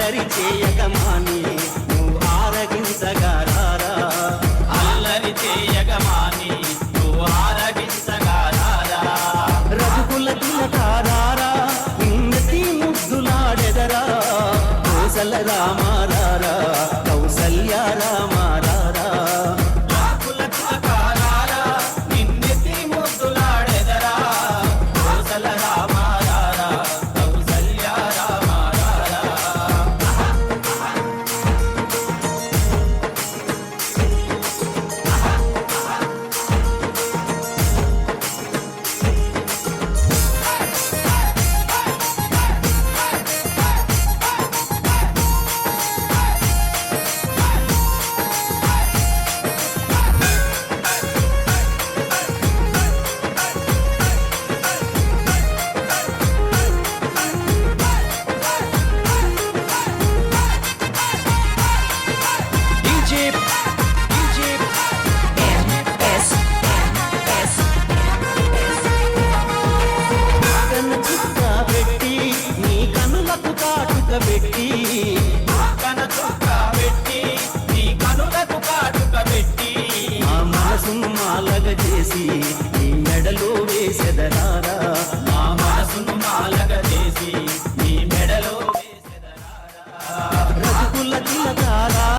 అల్లరి చేయగమాని నువ్వు ఆరగించగారారా అల్లరి చేయగమాని నువ్వు ఆరగించగారారా రఘుకుల తిలకారారా ఇంద్రతి ముద్దులాడెదరా కోసల రామారారా కౌసల్య రామారారా రాకుల తిలకారారా నిన్నెత్తి ముద్దులాడెదరా కోసల రామారారా కౌసల్య రామారారా Egypt, Egypt, కన్న చుక్క పెట్టి నీ కనులకు కాటుక పెట్టి కన చుక్క పెట్టి నీ కనులకు కాటుక పెట్టి ఆ మనసును మాలగ చేసి నీ మెడలో వేసెదరారా మా మనసును మాలగ చేసి నీ మెడలో వేసెదరారా రఘుకుల తిలకారా